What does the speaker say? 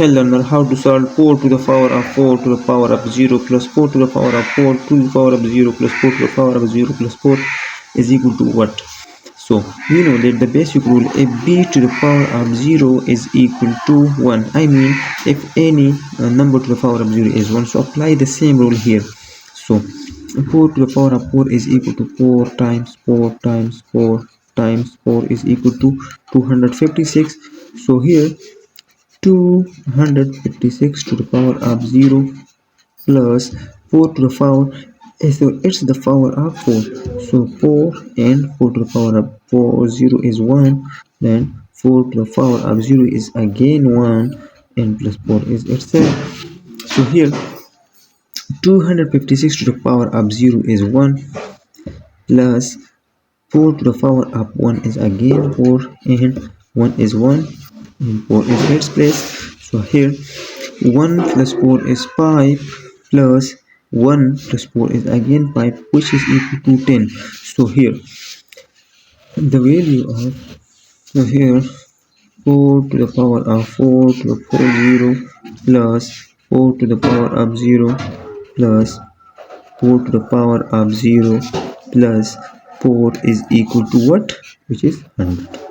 Hey learner, how to solve 4 to the power of 4 to the power of 0 plus 4 to the power of 4 to the power of 0 plus 4 to the power of 0 plus 4 is equal to what? So we know that the basic rule if b to the power of 0 is equal to 1. I mean if any number to the power of 0 is 1. So apply the same rule here. So 4 to the power of 4 is equal to 4 times 4 times 4 times 4 is equal to 256. So here 256 to the power of 0 plus 4 to the power so it's the power of 4, so 4 and 4 to the power of 4 0 is 1, then 4 to the power of 0 is again 1 and plus 4 is itself. So here 256 to the power of 0 is 1 plus 4 to the power of 1 is again 4 and 1 is 1 and 4 is its place. So here 1 plus 4 is 5 plus 1 plus 4 is again 5 which is equal to 10. So here the value of so here 4 to the power of 4 to the 4 0 plus 4 to the power of 0 plus 4 to the power of 0 plus 4 is equal to what? Which is 100.